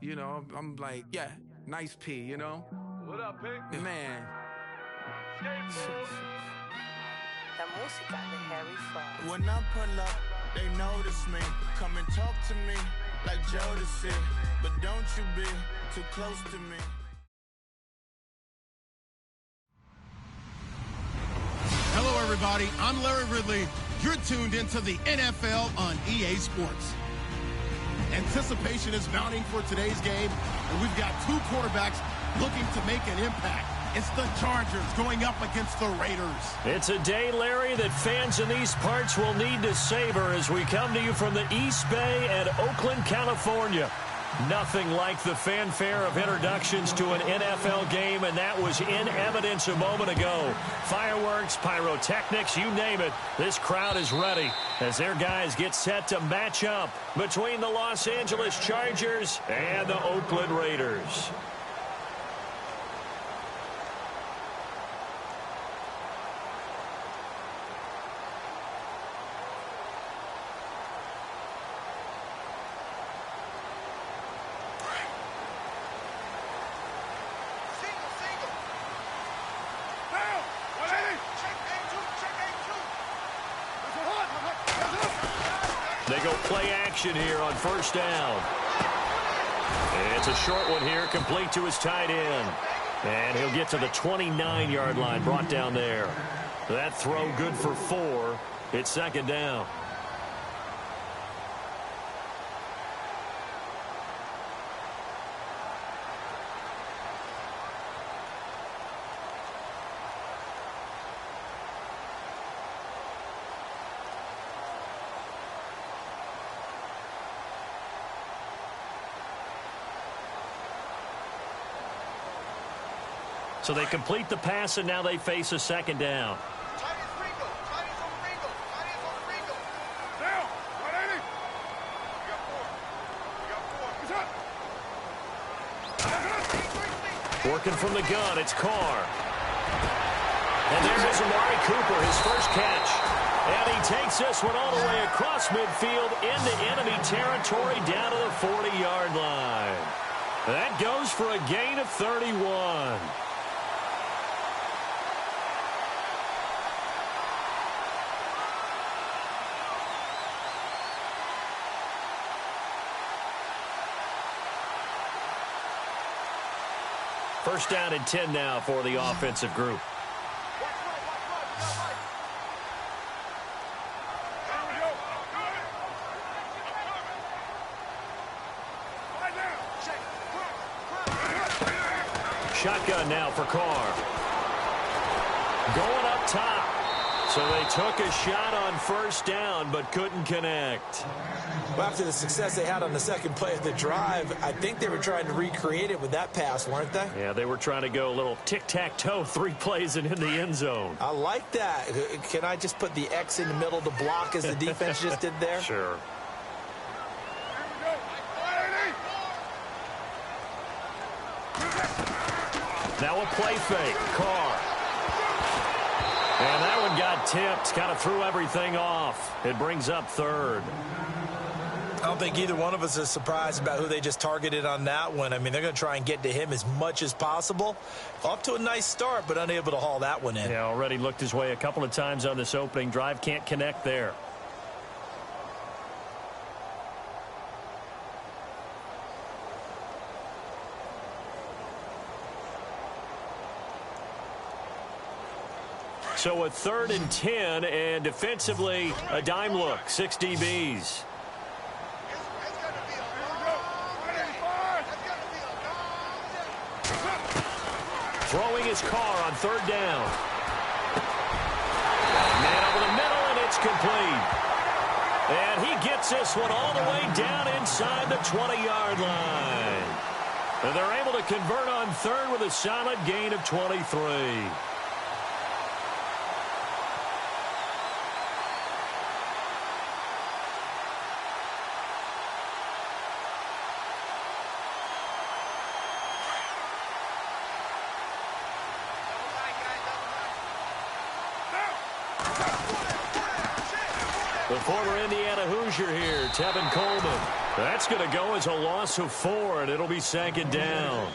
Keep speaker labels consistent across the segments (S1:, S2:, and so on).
S1: you know, I'm like, yeah, nice P, you know?
S2: What up, Pink?
S1: Man.
S3: La música de Harry Fraud.
S4: When I pull up, they notice me. Come and talk to me like Jodeci. But don't you be too close to me.
S5: Hello, everybody. I'm Larry Ridley. You're tuned into the NFL on EA Sports. Anticipation is mounting for today's game, and we've got two quarterbacks looking to make an impact. It's the Chargers going up against the Raiders.
S6: It's a day, Larry, that fans in these parts will need to savor as we come to you from the East Bay and Oakland, California. Nothing like the fanfare of introductions to an NFL game, and that was in evidence a moment ago. Fireworks, pyrotechnics, you name it. This crowd is ready as their guys get set to match up between the Los Angeles Chargers and the Oakland Raiders. They go play action here on first down. It's a short one here, complete to his tight end. And he'll get to the 29-yard line, brought down there. That throw good for 4. It's second down. So they complete the pass, and now they face a second down. Working from the gun, it's Carr. And there's Amari Cooper, his first catch. And he takes this one all the way across midfield into enemy territory down to the 40-yard line. That goes for a gain of 31. First down and 10 now for the offensive group. Shotgun now for Carr. Going up top. So they took a shot on first down but couldn't connect.
S7: Well, after the success they had on the second play of the drive, I think they were trying to recreate it with that pass, weren't they?
S6: Yeah, they were trying to go a little tic-tac-toe, 3 plays and in the end zone.
S7: I like that. Can I just put the X in the middle to block as the defense just did there?
S6: Sure. Now a play fake. Carr. And that one got tipped. Kind of threw everything off. It brings up third.
S7: I don't think either one of us is surprised about who they just targeted on that one. I mean, they're going to try and get to him as much as possible. Off to a nice start, but unable to haul that one in.
S6: Yeah, already looked his way a couple of times on this opening drive. Can't connect there. So a 3rd and 10, and defensively, a dime look, 6 DBs. Throwing his Carr on 3rd down. Man over the middle, and it's complete. And he gets this one all the way down inside the 20-yard line. And they're able to convert on 3rd with a solid gain of 23. The former Indiana Hoosier here, Tevin Coleman. That's going to go as a loss of 4, and it'll be 2nd down.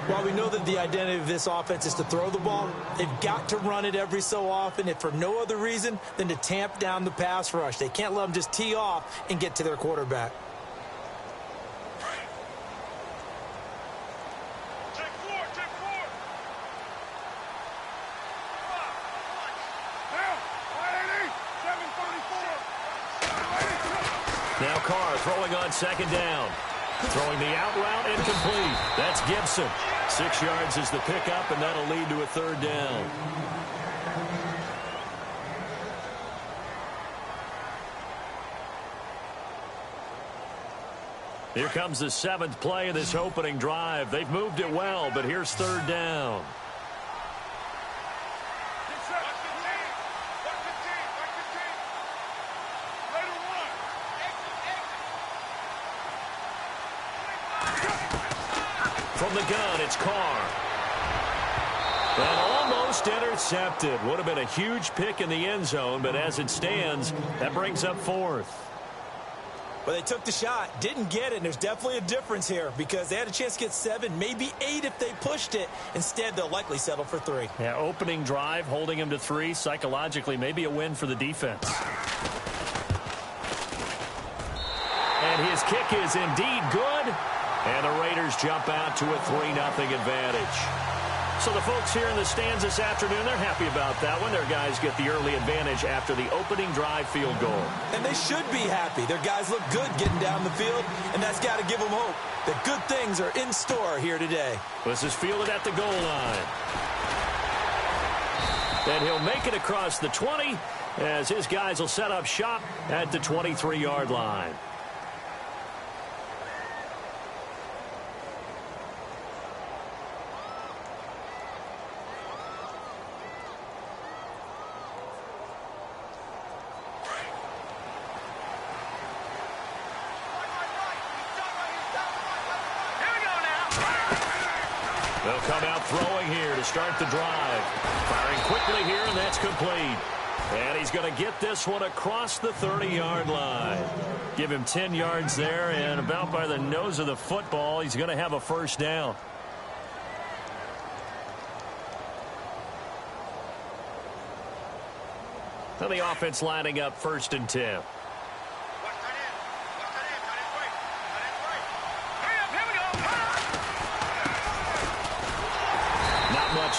S7: While we know that the identity of this offense is to throw the ball, they've got to run it every so often, if for no other reason than to tamp down the pass rush. They can't let them just tee off and get to their quarterback.
S6: Now Carr throwing on 2nd down. Throwing the out route, incomplete. That's Gibson. 6 yards is the pickup, and that'll lead to a 3rd down. Here comes the 7th play of this opening drive. They've moved it well, but here's 3rd down. From the gun, it's Carr. And almost intercepted. Would have been a huge pick in the end zone, but as it stands, that brings up 4th.
S7: Well, they took the shot, didn't get it, and there's definitely a difference here because they had a chance to get 7, maybe 8 if they pushed it. Instead, they'll likely settle for 3.
S6: Yeah, opening drive, holding him to 3. Psychologically, maybe a win for the defense. And his kick is indeed good. And the Raiders jump out to a 3-0 advantage. So the folks here in the stands this afternoon, they're happy about that one. Their guys get the early advantage after the opening drive field goal.
S7: And they should be happy. Their guys look good getting down the field, and that's got to give them hope that good things are in store here today.
S6: This is fielded at the goal line. And he'll make it across the 20 as his guys will set up shop at the 23-yard line. They'll come out throwing here to start the drive. Firing quickly here, and that's complete. And he's going to get this one across the 30-yard line. Give him 10 yards there, and about by the nose of the football, he's going to have a 1st down. So the offense lining up 1st and 10.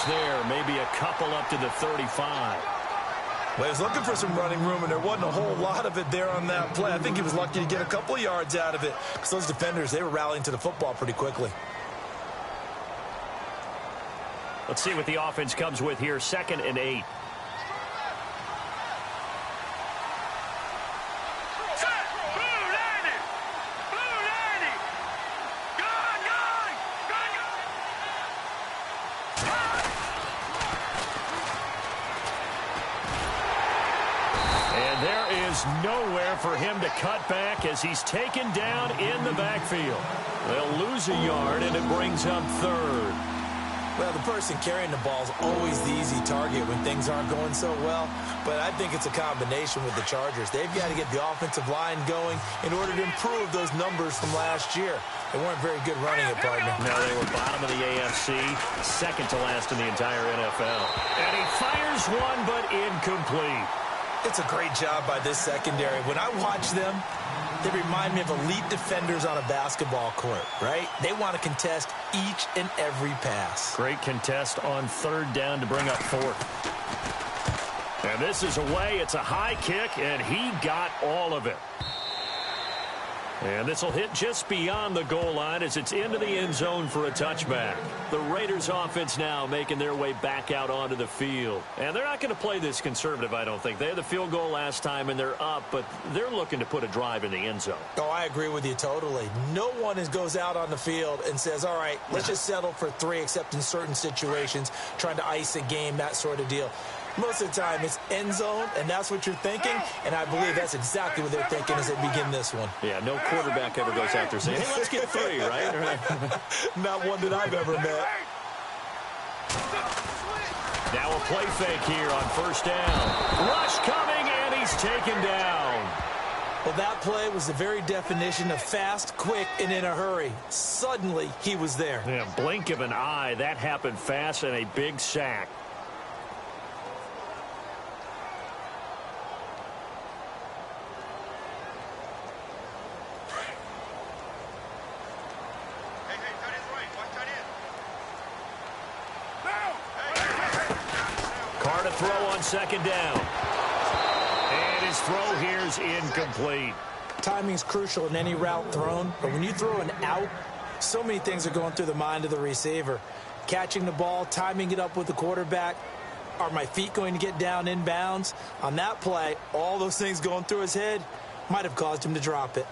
S6: There, maybe a couple up to the 35.
S7: Well, he was looking for some running room, and there wasn't a whole lot of it there on that play. I think he was lucky to get a couple of yards out of it because those defenders, they were rallying to the football pretty quickly.
S6: Let's see what the offense comes with here. 2nd and 8. Nowhere for him to cut back as he's taken down in the backfield. They'll lose a yard, and it brings up 3rd.
S7: Well, the person carrying the ball is always the easy target when things aren't going so well. But I think it's a combination with the Chargers. They've got to get the offensive line going in order to improve those numbers from last year. They weren't very good running it, partner.
S6: No, they were bottom of the AFC, 2nd to last in the entire NFL. And he fires one, but incomplete.
S7: It's a great job by this secondary. When I watch them, they remind me of elite defenders on a basketball court, right? They want to contest each and every pass.
S6: Great contest on 3rd down to bring up 4th. And this is away. It's a high kick, and he got all of it. And this will hit just beyond the goal line as it's into the end zone for a touchback. The Raiders offense now making their way back out onto the field. And they're not going to play this conservative, I don't think. They had the field goal last time, and they're up, but they're looking to put a drive in the end zone.
S7: Oh, I agree with you totally. No one goes out on the field and says, all right, let's just settle for 3, except in certain situations, trying to ice a game, that sort of deal. Most of the time, it's end zone, and that's what you're thinking, and I believe that's exactly what they're thinking as they begin this one.
S6: Yeah, no quarterback ever goes out there saying, hey, let's get 3, right?
S7: Not one that I've ever met.
S6: Now a play fake here on 1st down. Rush coming, and he's taken down.
S7: Well, that play was the very definition of fast, quick, and in a hurry. Suddenly, he was there.
S6: Yeah, blink of an eye. That happened fast and a big sack. Carr to throw on second down. And his throw here's incomplete.
S7: Timing's crucial in any route thrown, but when you throw an out, so many things are going through the mind of the receiver. Catching the ball, timing it up with the quarterback. Are my feet going to get down in bounds? On that play, all those things going through his head might have caused him to drop it.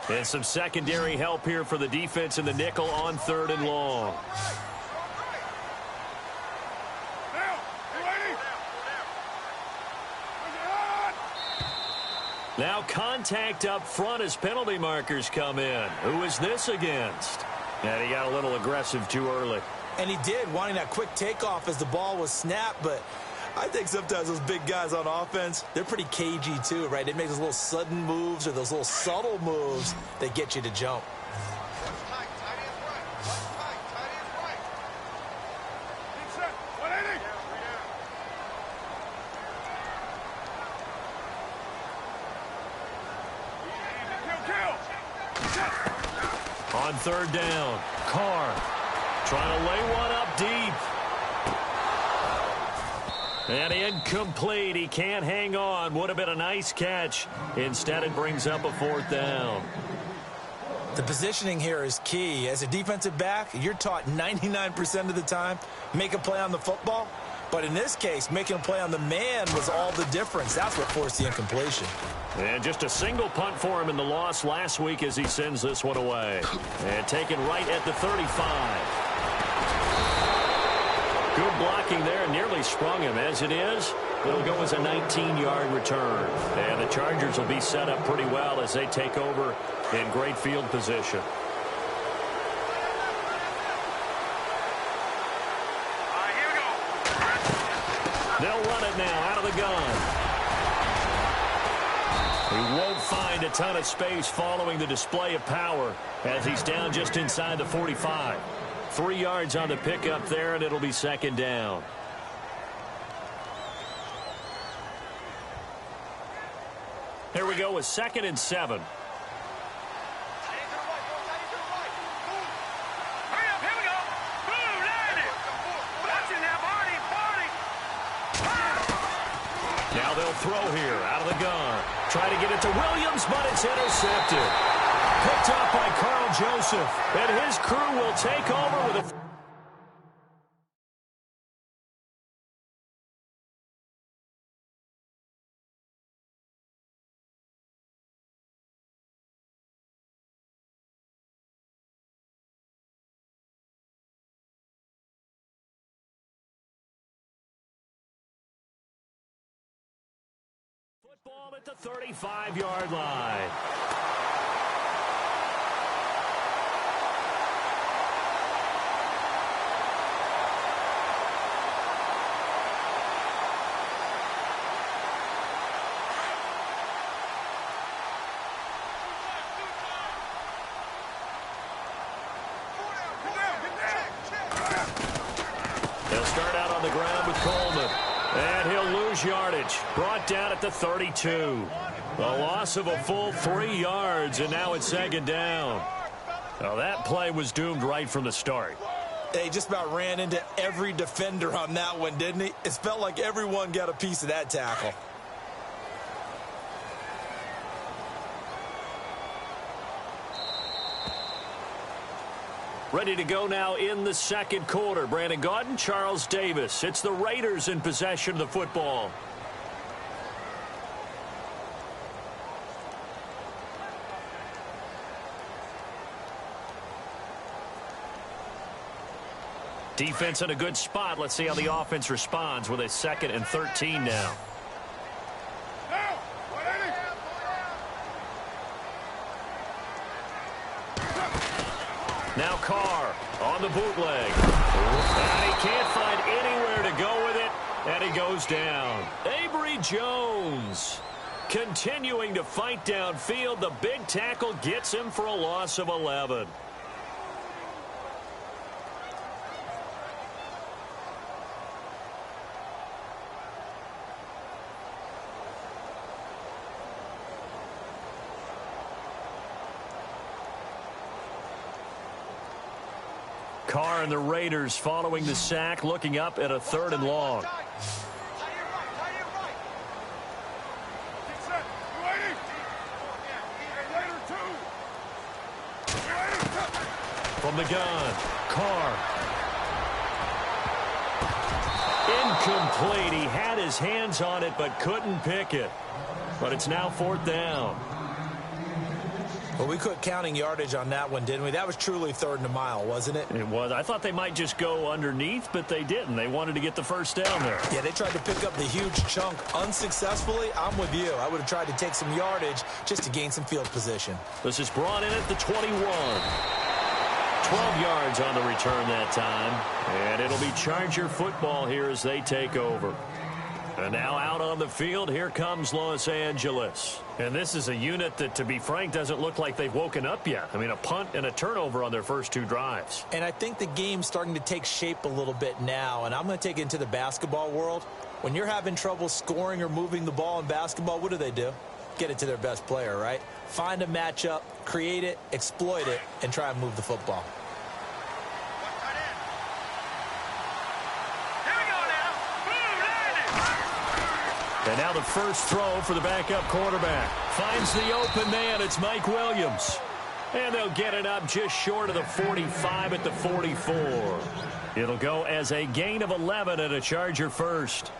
S6: And some secondary help here for the defense in the nickel on 3rd and long. Now contact up front as penalty markers come in. Who is this against? And he got a little aggressive too early.
S7: And he did, wanting that quick takeoff as the ball was snapped, but I think sometimes those big guys on offense, they're pretty cagey too, right? They make those little sudden moves or those little subtle moves that get you to jump.
S6: On 3rd down, Carr trying to lay one up deep. And incomplete. He can't hang on. Would have been a nice catch. Instead, it brings up a 4th down.
S7: The positioning here is key. As a defensive back, you're taught 99% of the time, make a play on the football. But in this case, making a play on the man was all the difference. That's what forced the incompletion.
S6: And just a single punt for him in the loss last week as he sends this one away. And taken right at the 35. Good blocking there, nearly sprung him. As it is, it'll go as a 19-yard return. And the Chargers will be set up pretty well as they take over in great field position. They'll run it now out of the gun. He won't find a ton of space following the display of power as he's down just inside the 45. 3 yards on the pickup there, and it'll be 2nd down. Here we go with 2nd and 7. Now they'll throw here out of the gun. Try to get it to Williams, but it's intercepted. Picked up by Carl Joseph. And his crew will take over with a... Football at the 35-yard line. They'll start out on the ground with Coleman. And he'll lose yardage. Brought down at the 32. A loss of a full 3 yards, and now it's 2nd down. Now that play was doomed right from the start.
S7: He just about ran into every defender on that one, didn't he? It felt like everyone got a piece of that tackle.
S6: Ready to go now in the 2nd quarter. Brandon Gaudin, Charles Davis. It's the Raiders in possession of the football. Defense in a good spot. Let's see how the offense responds with a 2nd and 13 now. Now Carr on the bootleg. And he can't find anywhere to go with it, and he goes down. Avery Jones continuing to fight downfield. The big tackle gets him for a loss of 11. Carr and the Raiders following the sack, looking up at a 3rd and long. From the gun, Carr. Incomplete. He had his hands on it but couldn't pick it. But it's now 4th down.
S7: Well, we quit counting yardage on that one, didn't we? That was truly 3rd and a mile, wasn't it?
S6: It was. I thought they might just go underneath, but they didn't. They wanted to get the 1st down there.
S7: Yeah, they tried to pick up the huge chunk unsuccessfully. I'm with you. I would have tried to take some yardage just to gain some field position.
S6: This is brought in at the 21. 12 yards on the return that time. And it'll be Charger football here as they take over. And now out on the field, here comes Los Angeles. And this is a unit that, to be frank, doesn't look like they've woken up yet. I mean, a punt and a turnover on their first 2 drives.
S7: And I think the game's starting to take shape a little bit now. And I'm going to take it into the basketball world. When you're having trouble scoring or moving the ball in basketball, what do? Get it to their best player, right? Find a matchup, create it, exploit it, and try and move the football.
S6: And now the first throw for the backup quarterback. Finds the open man. It's Mike Williams. And they'll get it up just short of the 45 at the 44. It'll go as a gain of 11 and a Charger first.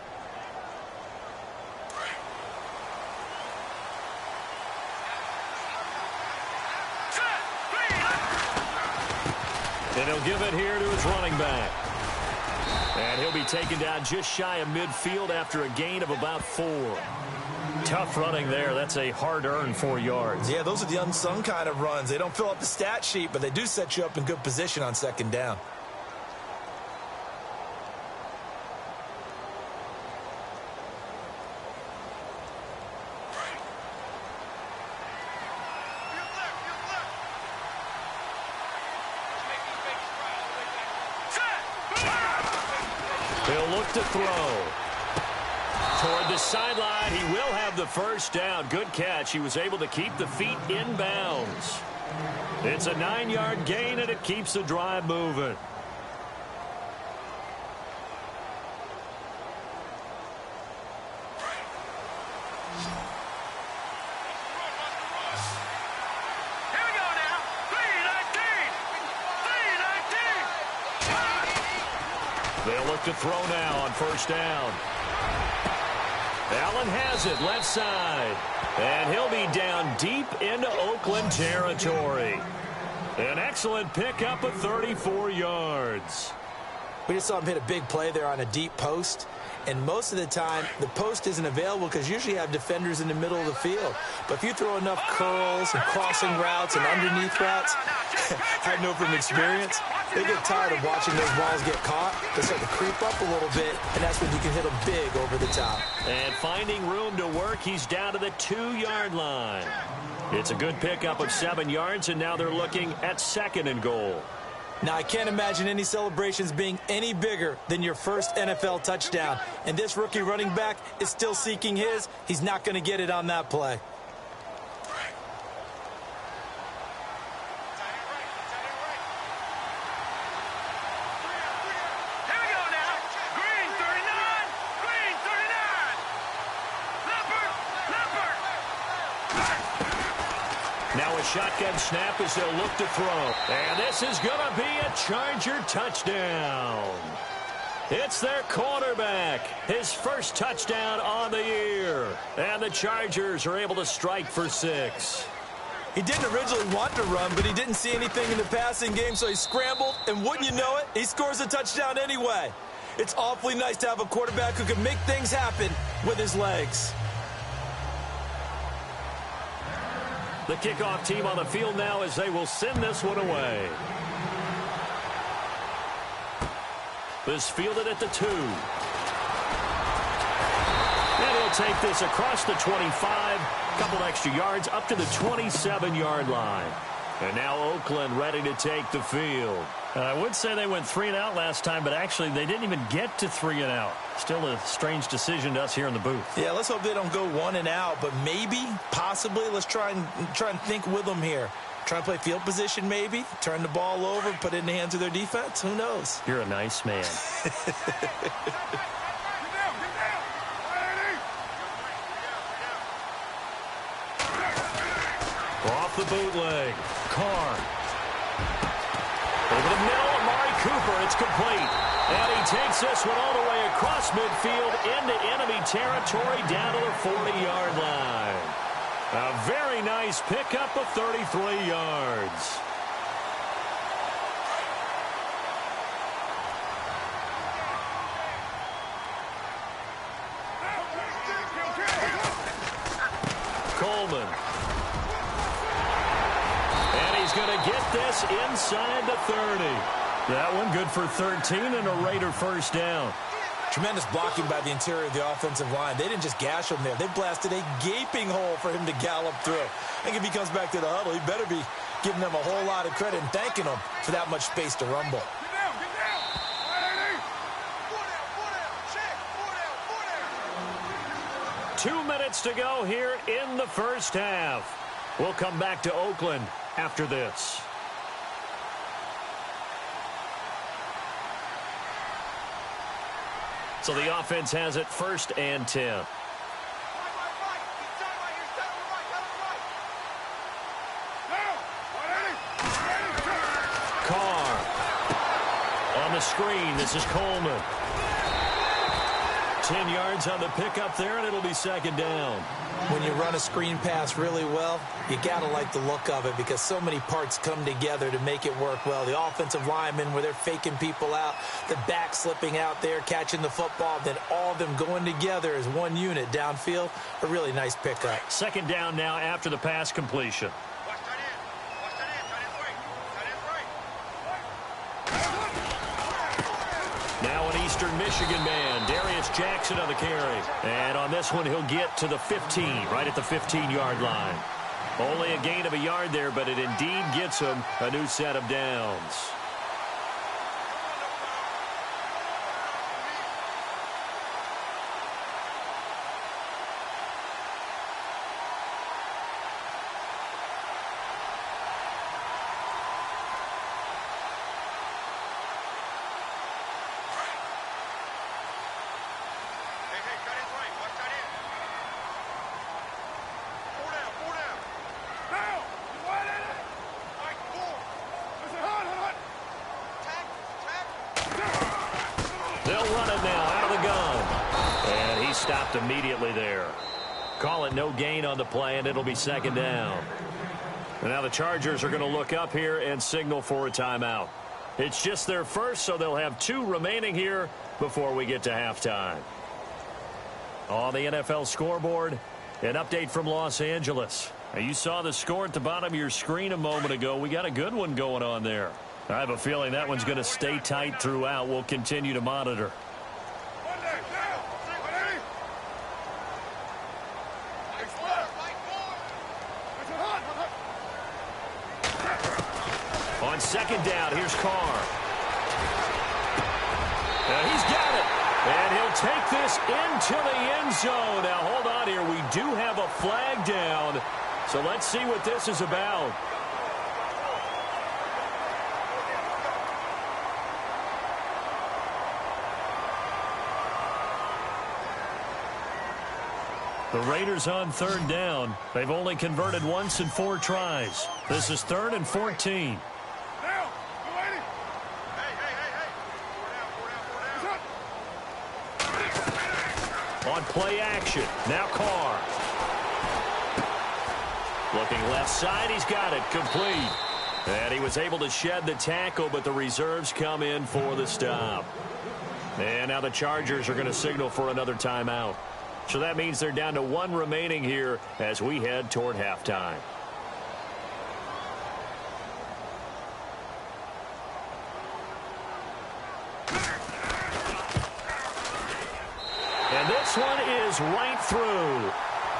S6: And he'll give it here to his running back. And he'll be taken down just shy of midfield after a gain of about 4. Tough running there. That's a hard-earned 4 yards.
S7: Yeah, those are the unsung kind of runs. They don't fill up the stat sheet, but they do set you up in good position on 2nd down.
S6: He'll look to throw. Toward the sideline, he will have the 1st down. Good catch. He was able to keep the feet in bounds. It's a 9-yard gain, and it keeps the drive moving. They'll look to throw now on 1st down. Allen has it left side. And he'll be down deep into Oakland territory. An excellent pickup of 34 yards.
S7: We just saw him hit a big play there on a deep post. And most of the time, the post isn't available because usually you have defenders in the middle of the field. But if you throw enough curls and crossing routes and underneath routes, I know from experience, they get tired of watching those balls get caught. They start to creep up a little bit, and that's when you can hit them big over the top.
S6: And finding room to work, he's down to the 2-yard line. It's a good pickup of 7 yards, and now they're looking at 2nd and goal.
S7: Now, I can't imagine any celebrations being any bigger than your first NFL touchdown. And this rookie running back is still seeking his. He's not going to get it on that play.
S6: Now a shotgun snap as they'll look to throw. And this is going to be a Charger touchdown. It's their quarterback. His first touchdown on the year. And the Chargers are able to strike for 6.
S7: He didn't originally want to run, but he didn't see anything in the passing game, so he scrambled. And wouldn't you know it, he scores a touchdown anyway. It's awfully nice to have a quarterback who can make things happen with his legs.
S6: The kickoff team on the field now as they will send this one away. is fielded at the 2. And he'll take this across the 25, couple extra yards up to the 27-yard line. And now Oakland ready to take the field. I would say they went 3 and out last time, but actually they didn't even get to 3 and out. Still a strange decision to us here in the booth.
S7: Yeah, let's hope they don't go 1 and out, but maybe, possibly, let's try and think with them here. Try and play field position maybe, turn the ball over, put it in the hands of their defense. Who knows?
S6: You're a nice man. Off the bootleg. Carr. Over the middle, Amari Cooper. It's complete. And he takes this one all the way across midfield into enemy territory down to the 40-yard line. A very nice pickup of 33 yards. Coleman. And he's going to get this inside the 30. That one good for 13 and a Raider first down.
S7: Tremendous blocking by the interior of the offensive line. They didn't just gash him there. They blasted a gaping hole for him to gallop through. I think if he comes back to the huddle, he better be giving them a whole lot of credit and thanking them for that much space to rumble.
S6: 2 minutes to go here in the first half. We'll come back to Oakland after this. So the offense has it 1st and 10. Carr. On the screen, this is Coleman. 10 yards on the pickup there, and it'll be 2nd down.
S7: When you run a screen pass really well, you got to like the look of it because so many parts come together to make it work well. The offensive linemen, where they're faking people out, the back slipping out there, catching the football, then all of them going together as one unit downfield. A really nice pickup.
S6: 2nd down now after the pass completion. Now an Eastern Michigan man, Darius Jackson on the carry. And on this one, he'll get to the 15, right at the 15-yard line. Only a gain of a yard there, but it indeed gets him a new set of downs. Stopped immediately there. Call it no gain on the play, and it'll be 2nd down. And now the Chargers are going to look up here and signal for a timeout. It's just their first, so they'll have 2 remaining here before we get to halftime. On the NFL scoreboard, an update from Los Angeles. Now, you saw the score at the bottom of your screen a moment ago. We got a good one going on there. I have a feeling that one's going to stay tight throughout. We'll continue to monitor. On 2nd down, here's Carr. And he's got it. And he'll take this into the end zone. Now, hold on here. We do have a flag down. So let's see what this is about. The Raiders on 3rd down. They've only converted once in 4 tries. This is 3rd and 14. On play action. Now Carr. Looking left side. He's got it. Complete. And he was able to shed the tackle, but the reserves come in for the stop. And now the Chargers are going to signal for another timeout. So that means they're down to 1 remaining here as we head toward halftime. is right through.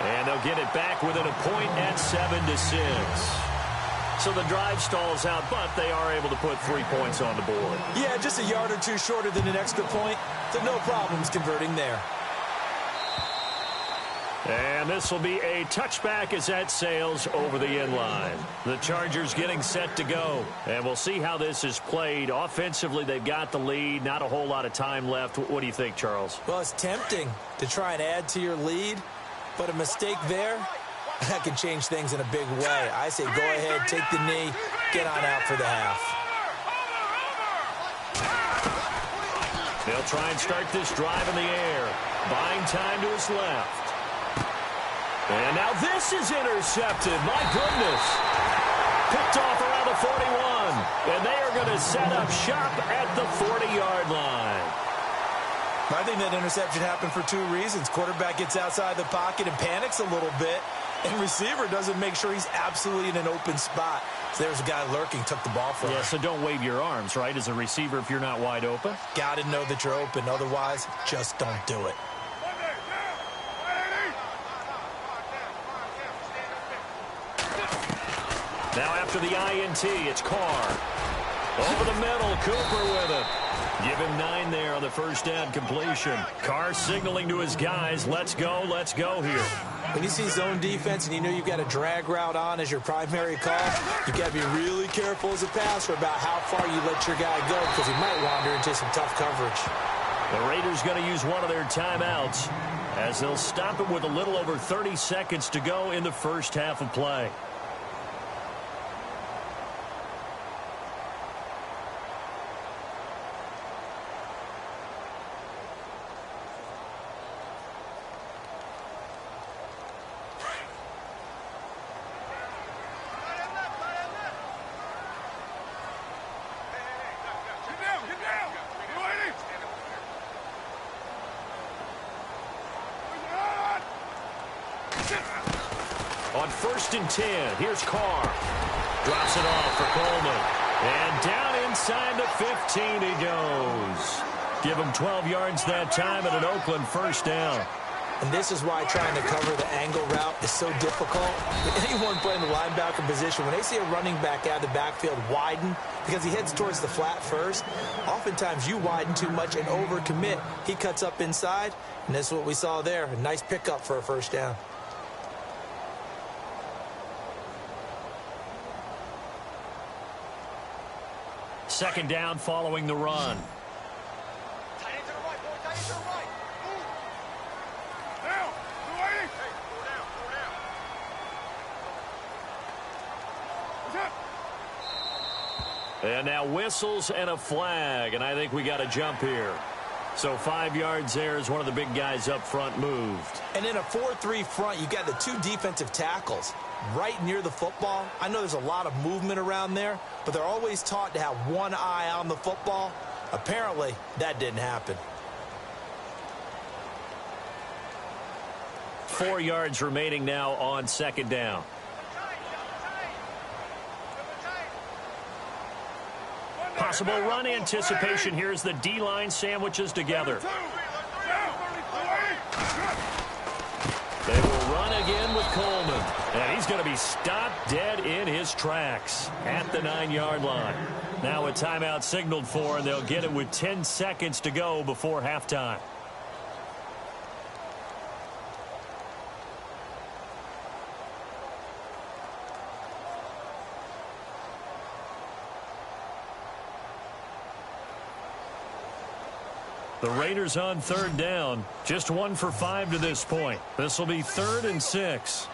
S6: And they'll get it back within a point at 7-6. So the drive stalls out, but they are able to put 3 points on the board.
S7: Yeah, just a yard or two shorter than an extra point. So no problems converting there.
S6: And this will be a touchback as that sails over the end line. The Chargers getting set to go. And we'll see how this is played. Offensively, they've got the lead. Not a whole lot of time left. What do you think, Charles?
S7: Well, it's tempting to try and add to your lead, but a mistake there, that can change things in a big way. I say go ahead, take the knee, get on out for the half.
S6: They'll try and start this drive in the air. Buying time to his left. And now this is intercepted. My goodness. Picked off around the 41. And they are going to set up shop at the 40-yard line.
S7: I think that interception happened for two reasons. Quarterback gets outside the pocket and panics a little bit. And receiver doesn't make sure he's absolutely in an open spot. So there's a guy lurking, took the ball from him.
S6: Yeah, so don't wave your arms, right, as a receiver if you're not wide open?
S7: Got to know that you're open. Otherwise, just don't do it.
S6: Now after the INT, it's Carr. Over the middle, Cooper with it. Give him 9 there on the first down completion. Carr signaling to his guys, let's go here.
S7: When you see zone defense and you know you've got a drag route on as your primary call, you've got to be really careful as a passer about how far you let your guy go because he might wander into some tough coverage.
S6: The Raiders going to use one of their timeouts as they'll stop it with a little over 30 seconds to go in the first half of play. On 1st and 10, here's Carr. Drops it off for Coleman. And down inside the 15 he goes. Give him 12 yards that time at an Oakland first down.
S7: And this is why trying to cover the angle route is so difficult. Anyone playing the linebacker position, when they see a running back out of the backfield widen because he heads towards the flat first, oftentimes you widen too much and overcommit. He cuts up inside, and that's what we saw there. A nice pickup for a first down.
S6: Second down following the run. And now whistles and a flag, and I think we got a jump here. So 5 yards there as one of the big guys up front moved.
S7: And in a 4-3 front, you got the two defensive tackles right near the football. I know there's a lot of movement around there, but they're always taught to have one eye on the football. Apparently, that didn't happen.
S6: 4 yards remaining now on second down. Possible run anticipation. Here's the D-line sandwiches together. They will run again with Coleman. And he's going to be stopped dead in his tracks at the 9-yard line. Now a timeout signaled for, and they'll get it with 10 seconds to go before halftime. The Raiders on third down. Just 1 for 5 to this point. This will be 3rd and 6.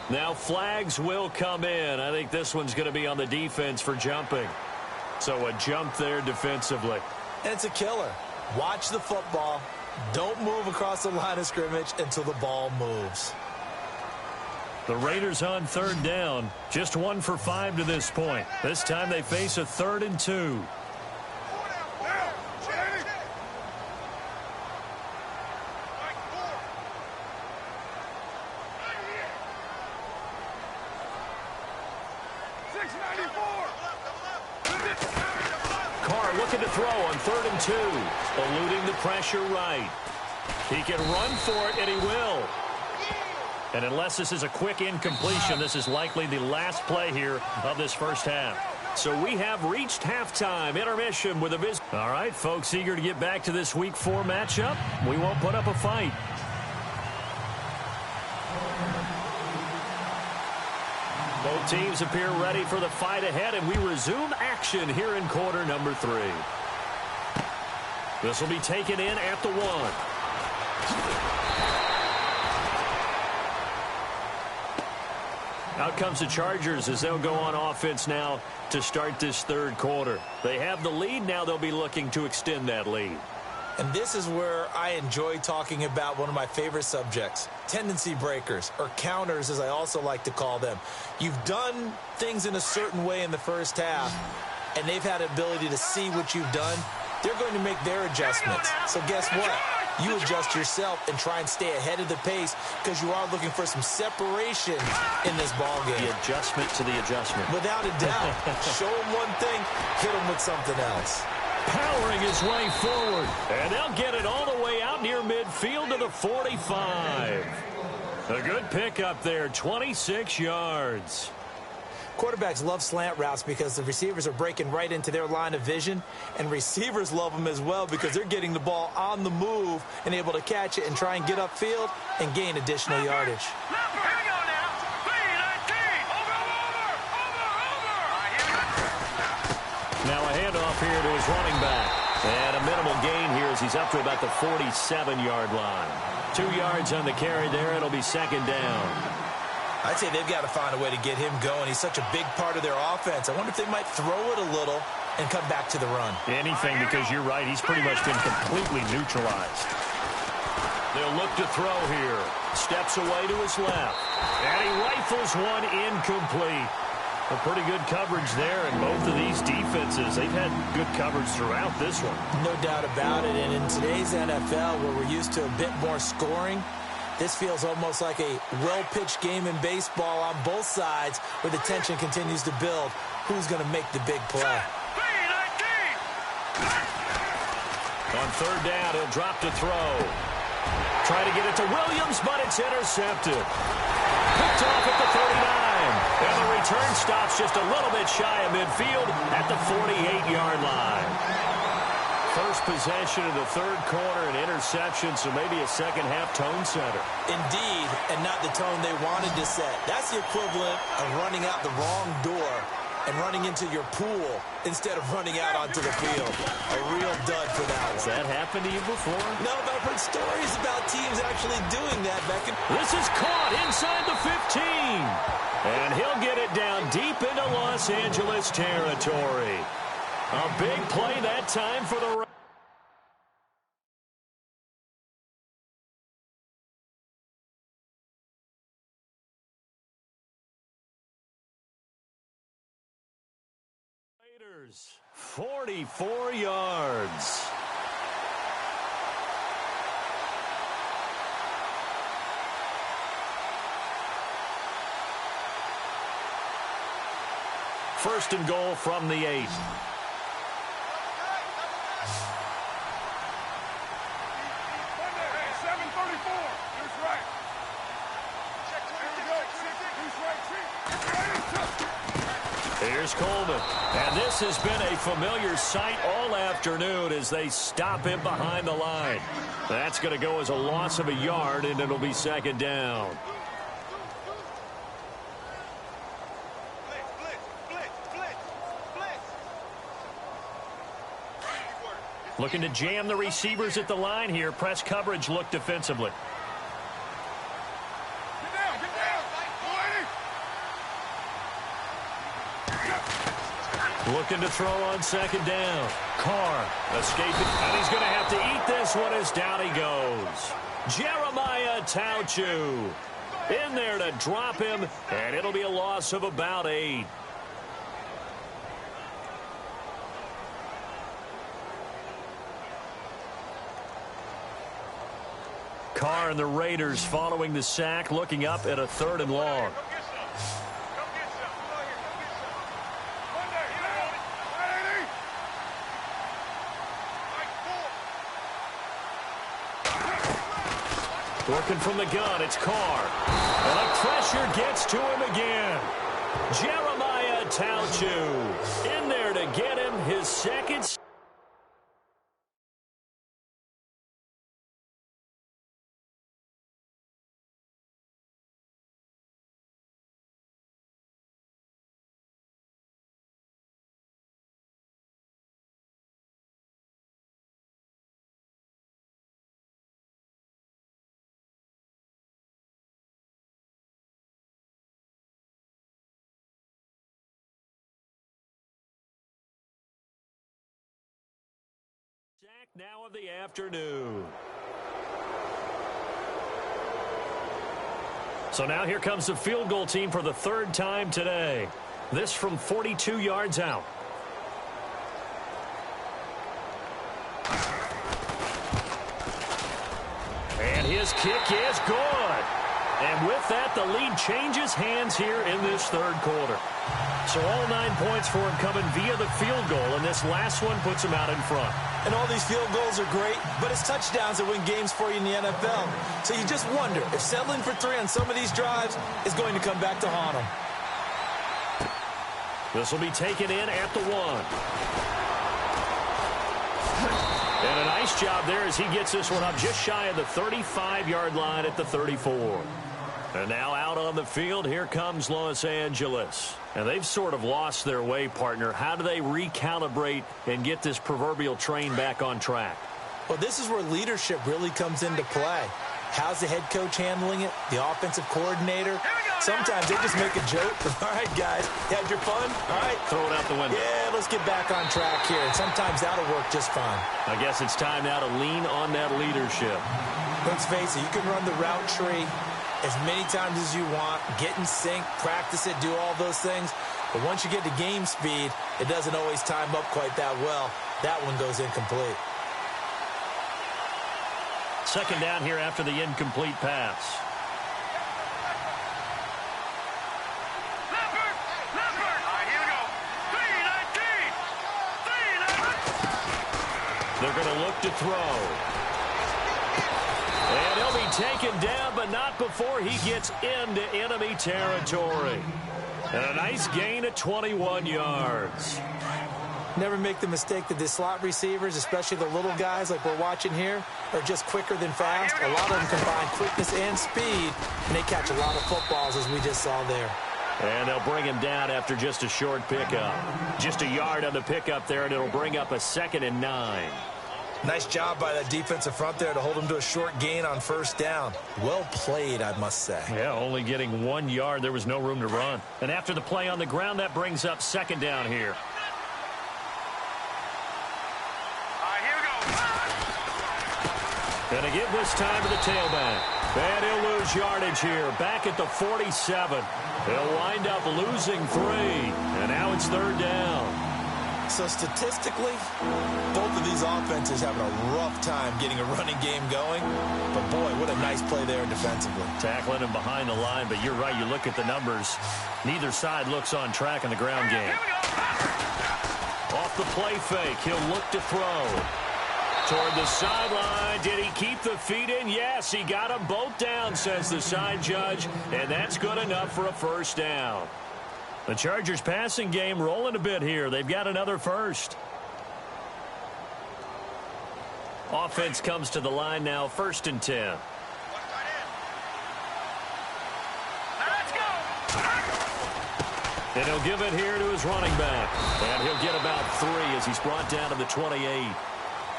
S6: Now flags will come in. I think this one's going to be on the defense for jumping. So a jump there defensively.
S7: And it's a killer. Watch the football. Don't move across the line of scrimmage until the ball moves.
S6: The Raiders on third down. Just 1 for 5 to this point. This time they face a 3rd and 2. looking to throw on 3rd and 2. Eluding the pressure right. He can run for it, and he will. And unless this is a quick incompletion, this is likely the last play here of this first half. So we have reached halftime. Intermission with a visit. All right, folks, eager to get back to this Week 4 matchup. We won't put up a fight. Both teams appear ready for the fight ahead, and we resume action here in quarter number 3. This will be taken in at the 1. Out comes the Chargers as they'll go on offense now to start this 3rd quarter. They have the lead. Now they'll be looking to extend that lead.
S7: And this is where I enjoy talking about one of my favorite subjects, tendency breakers, or counters as I also like to call them. You've done things in a certain way in the first half, and they've had the ability to see what you've done. They're going to make their adjustments. So guess what? You adjust yourself and try and stay ahead of the pace because you are looking for some separation in this ballgame.
S6: The adjustment to the adjustment.
S7: Without a doubt. Show them one thing, hit them with something else.
S6: Powering his way forward. And they'll get it all the way out near midfield to the 45. A good pickup there, 26 yards.
S7: Quarterbacks love slant routes because the receivers are breaking right into their line of vision, and receivers love them as well because they're getting the ball on the move and able to catch it and try and get upfield and gain additional yardage.
S6: Now a handoff here to his running back. And a minimal gain here as he's up to about the 47-yard line. 2 yards on the carry there. It'll be 2nd down.
S7: I'd say they've got to find a way to get him going. He's such a big part of their offense. I wonder if they might throw it a little and come back to the run.
S6: Anything, because you're right. He's pretty much been completely neutralized. They'll look to throw here. Steps away to his left. And he rifles one incomplete. A pretty good coverage there, and both of these defenses, they've had good coverage throughout this one.
S7: No doubt about it, and in today's NFL, where we're used to a bit more scoring, this feels almost like a well-pitched game in baseball on both sides where the tension continues to build. Who's going to make the big play?
S6: On 3rd down, he'll drop to throw. Try to get it to Williams, but it's intercepted. Picked off at the 39. And the return stops just a little bit shy of midfield at the 48-yard line. First possession of the 3rd quarter, an interception, so maybe a second-half tone setter.
S7: Indeed, and not the tone they wanted to set. That's the equivalent of running out the wrong door and running into your pool instead of running out onto the field. A real dud for that one.
S6: Has that happened to you before?
S7: No, but I've heard stories about teams actually doing that back in...
S6: This is caught inside the 15. And he'll get it down deep into Los Angeles territory. A big play that time for the Raiders. 44 yards. First and goal from the 8. Here's Coleman. And this has been a familiar sight all afternoon as they stop him behind the line. That's going to go as a loss of a yard, and it'll be 2nd down. Looking to jam the receivers at the line here. Press coverage look defensively. Looking to throw on 2nd down. Carr escaping. And he's going to have to eat this one as down he goes. Jeremiah Tauchu in there to drop him. And it'll be a loss of about 8. Carr and the Raiders following the sack, looking up at a 3rd and long. Working from the gun, it's Carr. And the pressure gets to him again. Jeremiah Tauchu in there to get him his second. Sack now of the afternoon. So now here comes the field goal team for the third time today. This from 42 yards out. And his kick is good. And with that, the lead changes hands here in this third quarter. So all 9 points for him coming via the field goal, and this last one puts him out in front.
S7: And all these field goals are great, but it's touchdowns that win games for you in the NFL. So you just wonder if settling for 3 on some of these drives is going to come back to haunt him.
S6: This will be taken in at the 1. And a nice job there as he gets this one up just shy of the 35-yard line at the 34. And now out on the field, here comes Los Angeles. And they've sort of lost their way, partner. How do they recalibrate and get this proverbial train back on track?
S7: Well, this is where leadership really comes into play. How's the head coach handling it? The offensive coordinator? Sometimes they just make a joke. All right, guys, you had your fun? All right.
S6: Throw it out the window.
S7: Yeah, let's get back on track here. And sometimes that'll work just fine.
S6: I guess it's time now to lean on that leadership.
S7: Let's face it, you can run the route tree as many times as you want, get in sync, practice it, do all those things. But once you get to game speed, it doesn't always time up quite that well. That one goes incomplete.
S6: Second down here after the incomplete pass. They're going to look to throw. And he'll be taken down, but not before he gets into enemy territory. And a nice gain of 21 yards.
S7: Never make the mistake that the slot receivers, especially the little guys like we're watching here, are just quicker than fast. A lot of them combine quickness and speed, and they catch a lot of footballs, as we just saw there.
S6: And they'll bring him down after just a short pickup. Just a yard on the pickup there, and it'll bring up a 2nd and 9.
S7: Nice job by that defensive front there to hold him to a short gain on first down. Well played, I must say.
S6: Yeah, only getting 1 yard. There was no room to run. And after the play on the ground, that brings up 2nd down here. Going to give this time to the tailback. And he'll lose yardage here. Back at the 47. He'll wind up losing 3. And now it's 3rd down.
S7: So statistically, both of these offenses having a rough time getting a running game going. But boy, what a nice play there defensively.
S6: Tackling him behind the line, but you're right. You look at the numbers. Neither side looks on track in the ground game. Off the play fake, he'll look to throw. Toward the sideline. Did he keep the feet in? Yes, he got them both down, says the side judge. And that's good enough for a first down. The Chargers passing game rolling a bit here. They've got another first. Offense comes to the line now, 1st and 10. And he'll give it here to his running back. And he'll get about 3 as he's brought down to the 28.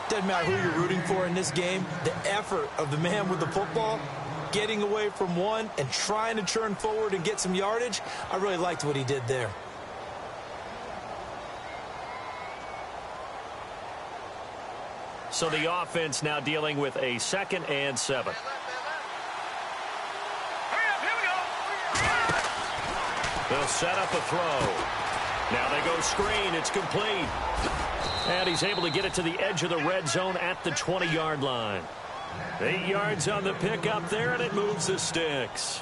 S7: Doesn't matter who you're rooting for in this game. The effort of the man with the football, getting away from one and trying to turn forward and get some yardage, I really liked what he did there.
S6: So the offense now dealing with a 2nd and 7. They'll set up a throw. Now they go screen. It's complete. And he's able to get it to the edge of the red zone at the 20-yard line. 8 yards on the pickup there, and it moves the sticks.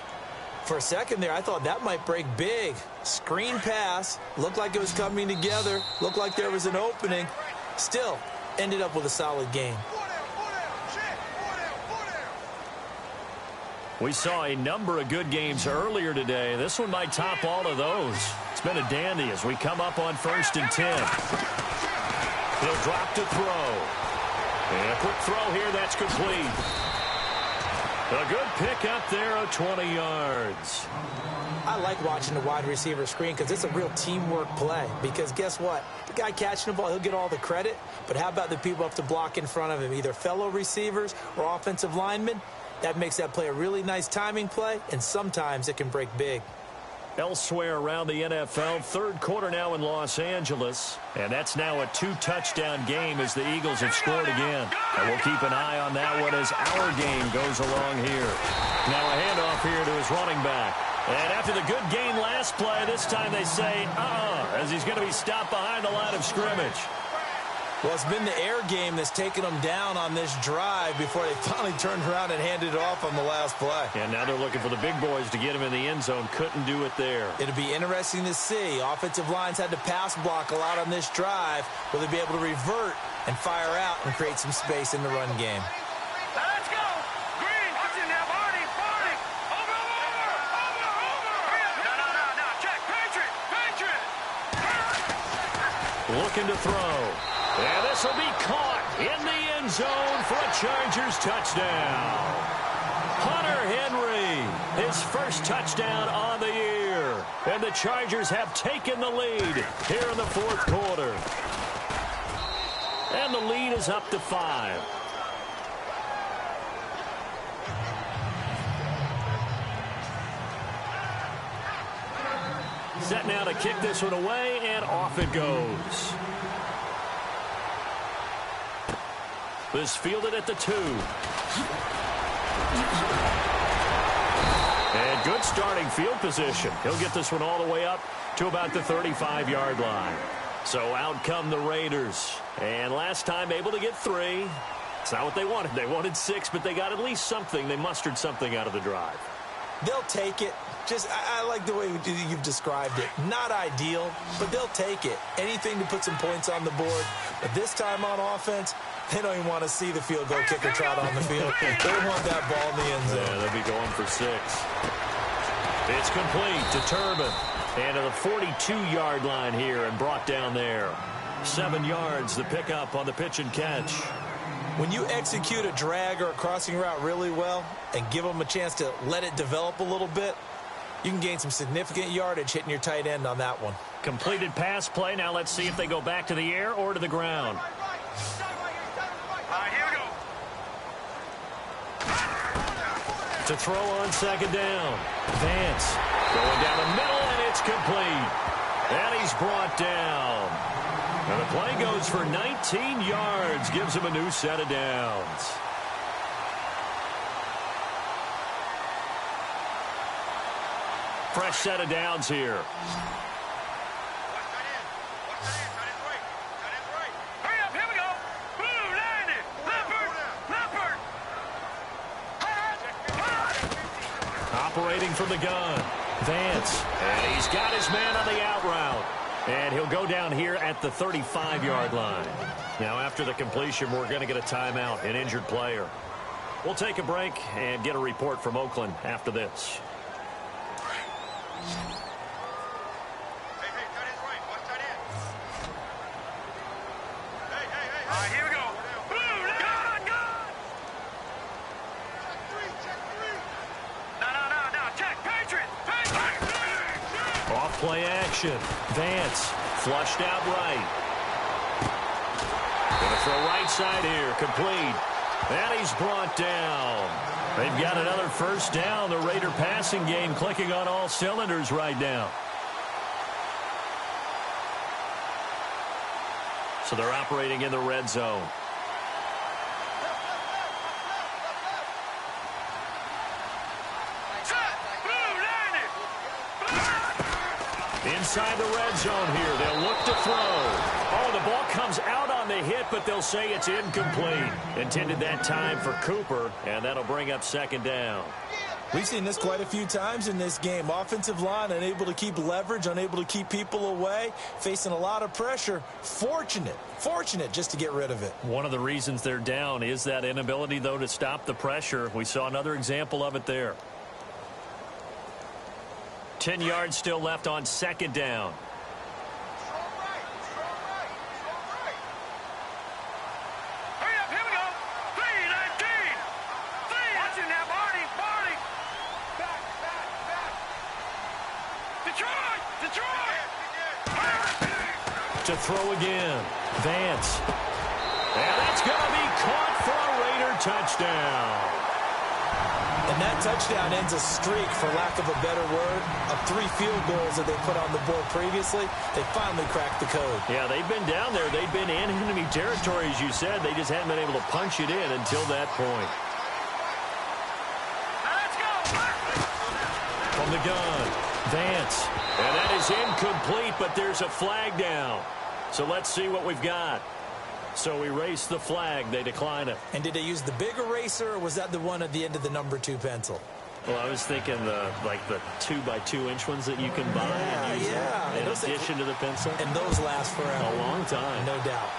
S7: For a second there, I thought that might break big. Screen pass. Looked like it was coming together. Looked like there was an opening. Still, ended up with a solid game.
S6: We saw a number of good games earlier today. This one might top all of those. It's been a dandy as we come up on 1st and 10. He'll drop to throw. And a quick throw here. That's complete. A good pick up there of 20 yards.
S7: I like watching the wide receiver screen because it's a real teamwork play. Because guess what? The guy catching the ball, he'll get all the credit. But how about the people up to block in front of him, either fellow receivers or offensive linemen? That makes that play a really nice timing play, and sometimes it can break big.
S6: Elsewhere around the NFL, third quarter now in Los Angeles. And that's now a 2-touchdown game as the Eagles have scored again. And we'll keep an eye on that one as our game goes along here. Now a handoff here to his running back. And after the good gain last play, this time they say, as he's going to be stopped behind the line of scrimmage.
S7: Well, it's been the air game that's taken them down on this drive before they finally turned around and handed it off on the last play.
S6: And now they're looking for the big boys to get him in the end zone. Couldn't do it there.
S7: It'll be interesting to see. Offensive lines had to pass block a lot on this drive. Will they be able to revert and fire out and create some space in the run game?
S2: Let's go! Green, what's in there? Barney! Over! No, check! Patriot!
S6: Looking to throw. And this will be caught in the end zone for a Chargers touchdown. Hunter Henry, his first touchdown on the year. And the Chargers have taken the lead here in the fourth quarter. And the lead is up to 5. Set now to kick this one away, and off it goes. This fielded at the 2. And good starting field position. He'll get this one all the way up to about the 35-yard line. So out come the Raiders. And last time able to get 3. It's not what they wanted. They wanted 6, but they got at least something. They mustered something out of the drive.
S7: They'll take it. I like the way you've described it. Not ideal, but they'll take it. Anything to put some points on the board. But this time on offense, they don't even want to see the field goal kicker trot on the field. They want that ball in the end zone.
S6: Yeah, they'll be going for 6. It's complete to Turbin. And to the 42-yard line here and brought down there. 7 yards, the pickup on the pitch and catch.
S7: When you execute a drag or a crossing route really well and give them a chance to let it develop a little bit, you can gain some significant yardage hitting your tight end on that one.
S6: Completed pass play. Now let's see if they go back to the air or to the ground.
S2: Here we go.
S6: To throw on second down. Vance going down the middle, and it's complete. And he's brought down. And the play goes for 19 yards. Gives him a new set of downs. Fresh set of downs here.
S2: Hurry up, here we go. Blue, landed. Leopard.
S6: Operating from the gun. Vance. And he's got his man on the out route. And he'll go down here at the 35-yard line. Now, after the completion, we're going to get a timeout, an injured player. We'll take a break and get a report from Oakland after this.
S2: Here we go. Blue, gun. No. Check, Patriot.
S6: Off play action. Vance flushed out right. Going to throw right side here. Complete. And he's brought down. They've got another first down. The Raider passing game clicking on all cylinders right now. So they're operating in the red zone. Inside the red zone here. They'll look to throw. Oh, the ball comes out on the hit, but they'll say it's incomplete. Intended that time for Cooper, and that'll bring up second down.
S7: We've seen this quite a few times in this game. Offensive line unable to keep leverage, unable to keep people away, facing a lot of pressure. Fortunate just to get rid of it.
S6: One of the reasons they're down is that inability, though, to stop the pressure. We saw another example of it there. 10 yards still left on second down. To throw again. Vance. And that's going to be caught for a Raider touchdown.
S7: And that touchdown ends a streak, for lack of a better word, of 3 field goals that they put on the board previously. They finally cracked the code.
S6: Yeah, they've been down there. They've been in enemy territory, as you said. They just hadn't been able to punch it in until that point. From the gun, Vance. And that is incomplete, but there's a flag down. So let's see what we've got. So erase the flag. They decline it.
S7: And did they use the big eraser, or was that the one at the end of the number 2 pencil?
S6: Well, I was thinking the 2x2-inch ones that you can buy and use in addition to the pencil.
S7: And those last forever.
S6: A long time.
S7: No doubt.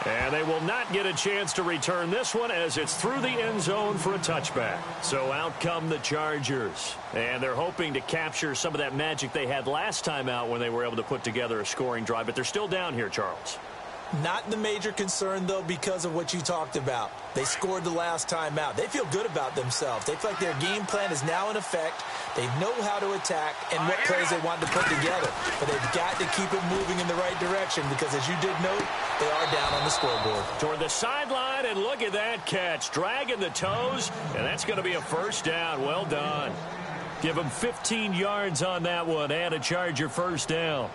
S6: And they will not get a chance to return this one as it's through the end zone for a touchback. So out come the Chargers. And they're hoping to capture some of that magic they had last time out when they were able to put together a scoring drive. But they're still down here, Charles.
S7: Not the major concern, though, because of what you talked about. They scored the last time out. They feel good about themselves. They feel like their game plan is now in effect. They know how to attack and what plays they want to put together. But they've got to keep it moving in the right direction because, as you did note, they are down on the scoreboard.
S6: Toward the sideline, and look at that catch. Dragging the toes, and that's going to be a first down. Well done. Give them 15 yards on that one and a Charger first down.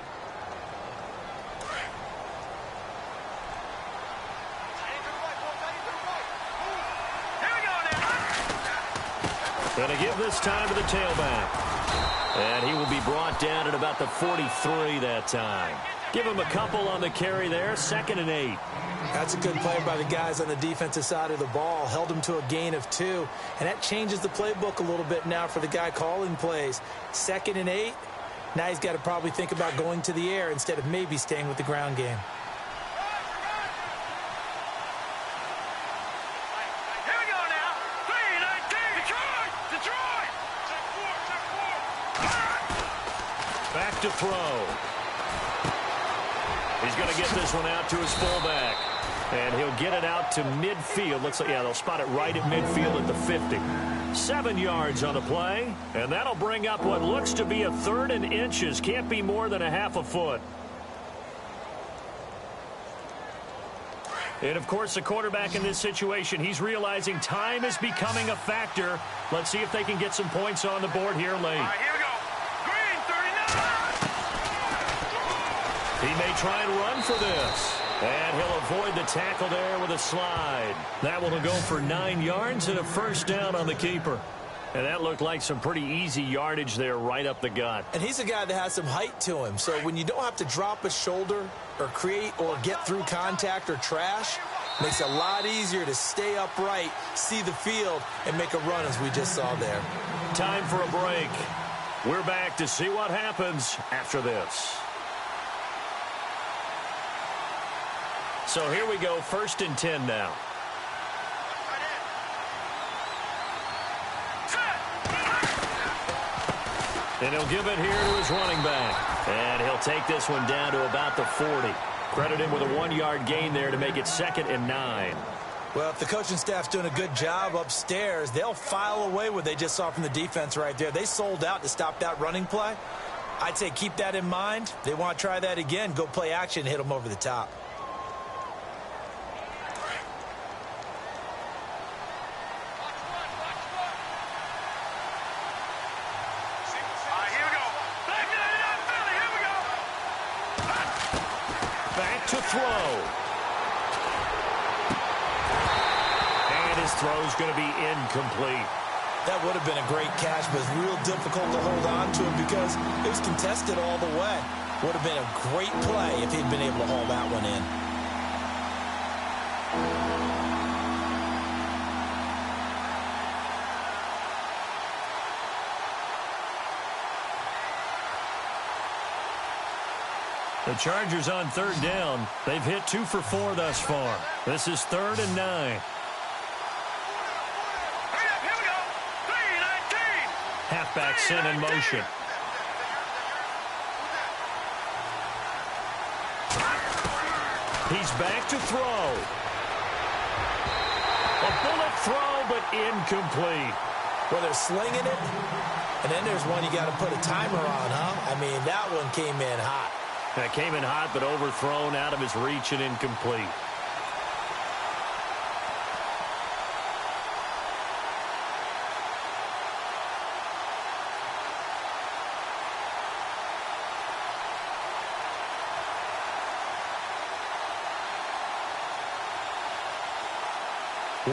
S6: Going to give this time to the tailback. And he will be brought down at about the 43 that time. Give him a couple on the carry there. 2nd and 8.
S7: That's a good play by the guys on the defensive side of the ball. Held him to a gain of 2. And that changes the playbook a little bit now for the guy calling plays. 2nd and 8. Now he's got to probably think about going to the air instead of maybe staying with the ground game.
S6: Back to throw. He's going to get this one out to his fullback. And he'll get it out to midfield. Looks like, yeah, they'll spot it right at midfield at the 50. 7 yards on the play. And that'll bring up what looks to be a 3rd and inches. Can't be more than a half a foot. And, of course, the quarterback in this situation, he's realizing time is becoming a factor. Let's see if they can get some points on the board here late.
S2: All right, here we go. Green, 39.
S6: He may try and run for this. And he'll avoid the tackle there with a slide. That one will go for 9 yards and a first down on the keeper. And that looked like some pretty easy yardage there right up the gut.
S7: And he's a guy that has some height to him. So when you don't have to drop a shoulder or create or get through contact or trash, makes it a lot easier to stay upright, see the field, and make a run as we just saw there.
S6: Time for a break. We're back to see what happens after this. So here we go, 1st and 10 now. And he'll give it here to his running back. And he'll take this one down to about the 40. Credit him with a 1-yard gain there to make it 2nd and 9.
S7: Well, if the coaching staff's doing a good job upstairs, they'll file away what they just saw from the defense right there. They sold out to stop that running play. I'd say keep that in mind. They want to try that again. Go play action and hit them over the top.
S6: To throw. And his throw's going to be incomplete.
S7: That would have been a great catch, but it's real difficult to hold on to him because it was contested all the way. Would have been a great play if he'd been able to haul that one in.
S6: The Chargers on third down. They've hit 2 for 4 thus far. This is 3rd and 9.
S2: Here we go. 3-19.
S6: Halfback sent in motion. He's back to throw. A bullet throw, but incomplete.
S7: Well, they're slinging it, and then there's one you got to put a timer on, huh? I mean, that one came in hot.
S6: That came in hot, but overthrown, out of his reach and incomplete.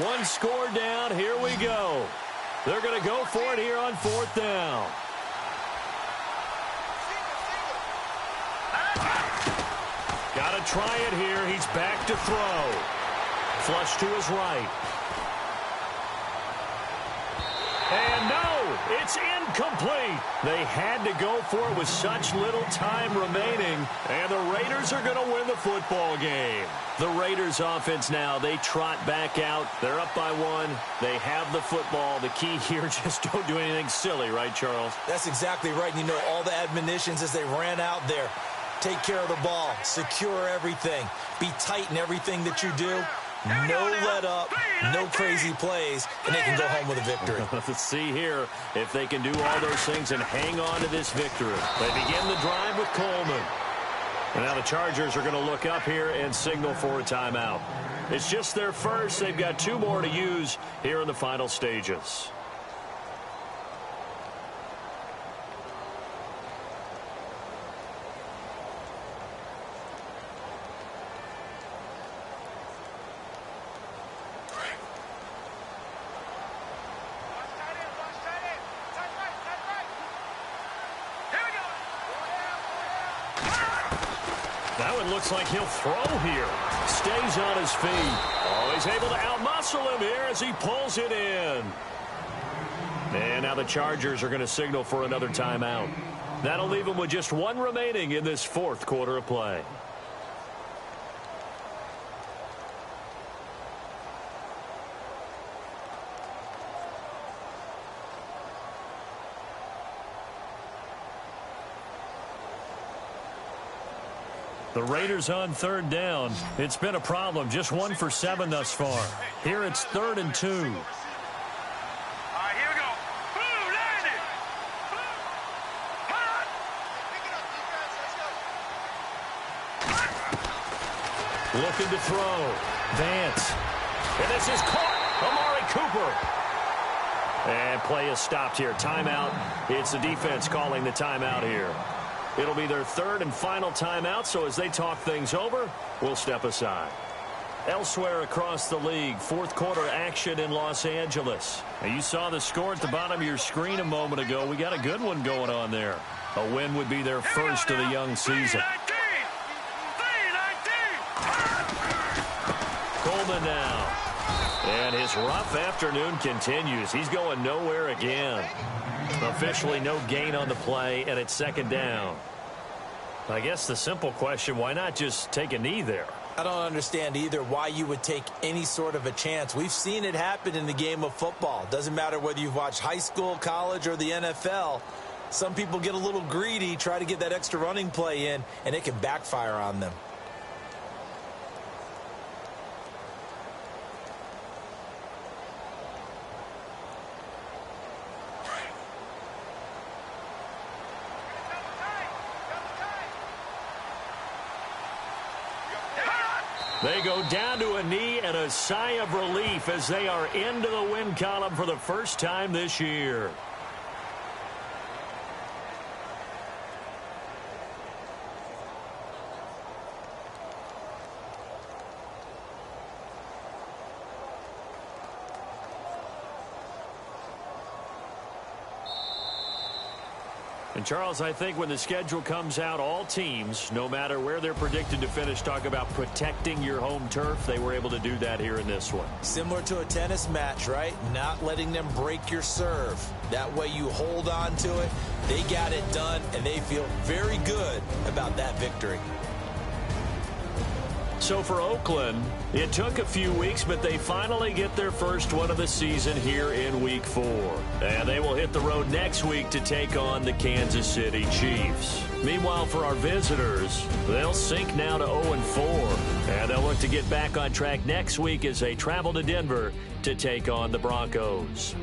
S6: One score down. Here we go. They're going to go for it here on 4th down. Got to try it here. He's back to throw. Flush to his right. And no, it's incomplete. They had to go for it with such little time remaining. And the Raiders are going to win the football game. The Raiders offense now, they trot back out. They're up by 1. They have the football. The key here, just don't do anything silly, right, Charles?
S7: That's exactly right. You know, all the admonitions as they ran out there. Take care of the ball. Secure everything. Be tight in everything that you do. No let up, no crazy plays, and they can go home with a victory.
S6: Let's see here if they can do all those things and hang on to this victory. They begin the drive with Coleman. And now the Chargers are going to look up here and signal for a timeout. It's just their first. They've got 2 more to use here in the final stages. That one looks like he'll throw here. Stays on his feet. Oh, he's able to outmuscle him here as he pulls it in. And now the Chargers are going to signal for another timeout. That'll leave them with just 1 remaining in this 4th quarter of play. The Raiders on third down. It's been a problem. Just 1 for 7 thus far. Here it's 3rd and 2.
S2: All right, here we go. Boom, landed.
S6: Looking to throw. Vance. And this is caught. Amari Cooper. And play is stopped here. Timeout. It's the defense calling the timeout here. It'll be their 3rd and final timeout, so as they talk things over, we'll step aside. Elsewhere across the league, 4th quarter action in Los Angeles. Now, you saw the score at the bottom of your screen a moment ago. We got a good one going on there. A win would be their first of the young season. Coleman now. And his rough afternoon continues. He's going nowhere again. Officially no gain on the play, and it's 2nd down. I guess the simple question, why not just take a knee there?
S7: I don't understand either why you would take any sort of a chance. We've seen it happen in the game of football. Doesn't matter whether you've watched high school, college, or the NFL. Some people get a little greedy, try to get that extra running play in, and it can backfire on them.
S6: They go down to a knee and a sigh of relief as they are into the win column for the first time this year. And, Charles, I think when the schedule comes out, all teams, no matter where they're predicted to finish, talk about protecting your home turf. They were able to do that here in this one.
S7: Similar to a tennis match, right? Not letting them break your serve. That way you hold on to it. They got it done, and they feel very good about that victory.
S6: So for Oakland, it took a few weeks, but they finally get their first one of the season here in Week 4. And they will hit the road next week to take on the Kansas City Chiefs. Meanwhile, for our visitors, they'll sink now to 0-4. And they'll look to get back on track next week as they travel to Denver to take on the Broncos.